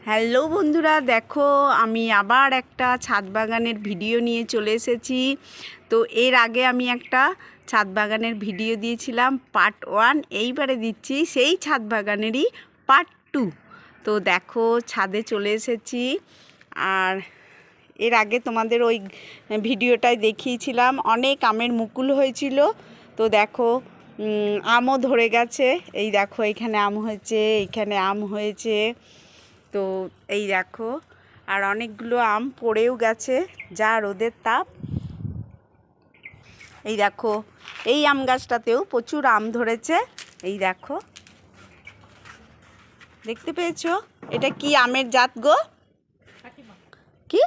Hello বন্ধুরা, দেখো আমি আবার একটা ছাদ বাগানের ভিডিও নিয়ে চলে এসেছি। তো এর আগে আমি একটা ছাদ বাগানের ভিডিও দিয়েছিলাম পার্ট 1, এইবারে দিচ্ছি সেই ছাদ বাগানেরই পার্ট 2। তো দেখো ছাদে চলে এসেছি, আর এর আগে তোমাদের ওই ভিডিওটায় দেখিয়েছিলাম অনেক আমের মুকুল হয়েছিল। তো দেখো আমও ধরে গেছে, এই দেখো এখানে আম হয়েছে, এইখানে আম হয়েছে। তো এই দেখো আর অনেকগুলো আম পড়েও গেছে, যা রোদের তাপ। এই দেখো এই আম গাছটাতেও প্রচুর আম ধরেছে। এই দেখো, দেখতে পেয়েছো? এটা কি আমের জাত গো? কি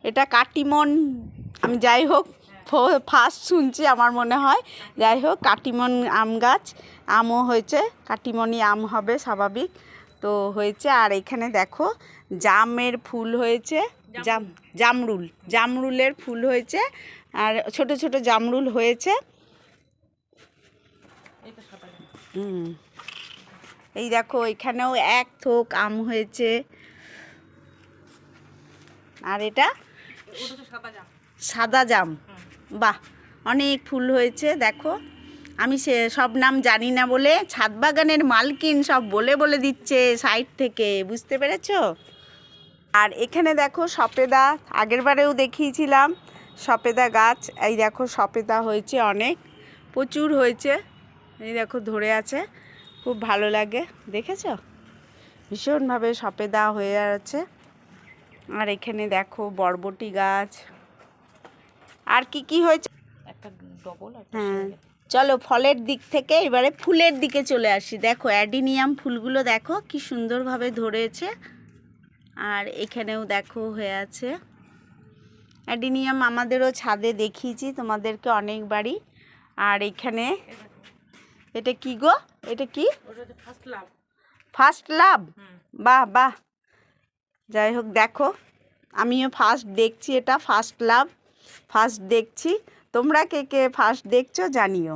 এটা? কাটিমন। আমি যাই হোক ফার্স্ট শুনছি, আমার মনে হয়। যাই হোক, কাটিমন আম গাছ, আমও হয়েছে, কাটিমনি আম হবে স্বাভাবিক। তো হয়েছে। আর এখানে দেখো জামের ফুল হয়েছে, জামরুলের ফুল হয়েছে, আর ছোট ছোট জামরুল হয়েছে। এই দেখো এখানেও এক থোক আম হয়েছে। আর এটা সাদা জাম, বাহ, অনেক ফুল হয়েছে। দেখো আমি সব নাম জানি না বলে ছাদ বাগানের মালকিন সব বলে বলে দিচ্ছে সাইড থেকে, বুঝতে পেরেছো? আর এখানে দেখো সপেদা, আগের বারেও দেখিয়েছিলাম সপেদা গাছ। এই দেখো সপেদা হয়েছে, অনেক প্রচুর হয়েছে। এই দেখো ধরে আছে, খুব ভালো লাগে, দেখেছো? ভীষণভাবে সপেদা হয়ে আছে। আর এখানে দেখো বরবটি গাছ। আর কি কি হয়েছে? হ্যাঁ, চলো ফলের দিক থেকে এবারে ফুলের দিকে চলে আসি। দেখো অ্যাডিনিয়াম ফুলগুলো দেখো কি সুন্দরভাবে ধরেছে। আর এখানেও দেখো হয়ে আছে অ্যাডিনিয়াম, আমাদেরও ছাদে দেখিয়েছি তোমাদেরকে অনেকবারই। আর এখানে এটা কি গো? এটা কি? First love. বাহ বাহ, যাই হোক দেখো আমিও ফার্স্ট দেখছি, এটা ফার্স্ট লাভ ফার্স্ট দেখছি। তোমরা কে কে ফার্স্ট দেখছো জানিও।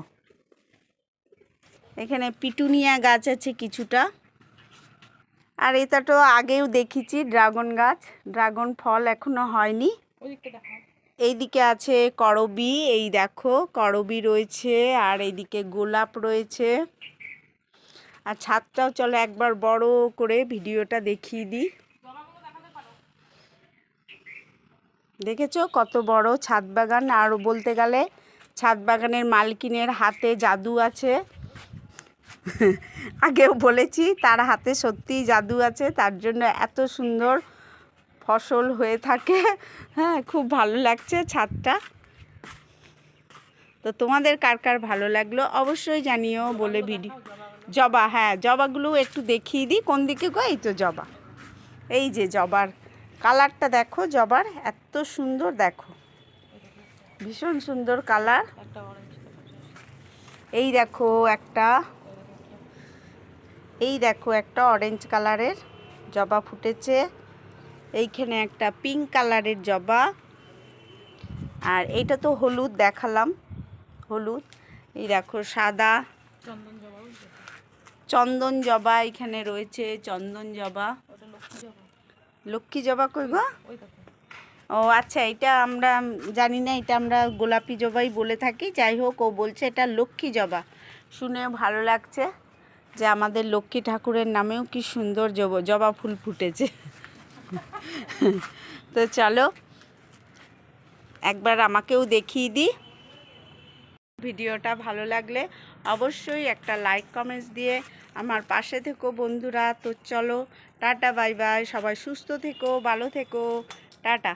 এখানে পিটুনিয়া গাছ আছে কিছুটা। আর এটা তো আগেও দেখেছি ড্রাগন গাছ, ড্রাগন ফল এখনো হয়নি। এইদিকে আছে করবি, এই দেখো করবি রয়েছে, আর এইদিকে গোলাপ রয়েছে। আর ছাদটাও চলো একবার বড় করে ভিডিওটা দেখিয়ে দিই। দেখেছো কত বড় ছাদ বাগান? আর বলতে গেলে ছাদ বাগানের মালকিনের হাতে জাদু আছে। আগেও বলেছি তার হাতে সত্যিই জাদু আছে, তার জন্য এত সুন্দর ফসল হয়ে থাকে। হ্যাঁ, খুব ভালো লাগছে ছাদটা। তো তোমাদের কার কার ভালো লাগলো অবশ্যই জানিও বলে ভিডিও। জবা, হ্যাঁ জবাগুলো একটু দেখিয়ে দিই। কোন দিকে গো? এই তো জবা, এই যে জবার কালারটা দেখো, জবার এত সুন্দর, দেখো ভীষণ সুন্দর কালার। এই দেখো একটা, এই দেখো একটা অরেঞ্জ কালারের জবা ফুটেছে। এইখানে একটা পিঙ্ক কালারের জবা। আর এইটা তো হলুদ দেখালাম, হলুদ। এই দেখো সাদা চন্দন জবা, এখানে রয়েছে চন্দন জবা। লক্ষ্মী জবা কই গো? ও আচ্ছা, এটা আমরা জানি না, এটা আমরা গোলাপি জবাই বলে থাকি। যাই হোক, ও বলছে এটা লক্ষ্মী জবা। শুনেও ভালো লাগছে যে আমাদের লক্ষ্মী ঠাকুরের নামেও কি সুন্দর জবা ফুল ফুটেছে। তো চলো একবার আমাকেও দেখিয়ে দিই। ভিডিওটা ভালো লাগলে অবশ্যই একটা লাইক কমেন্টস দিয়ে আমার পাশে থেকো বন্ধুরা। তো চলো টাটা, বাই বাই, সবাই সুস্থ থেকো, ভালো থেকো, টাটা।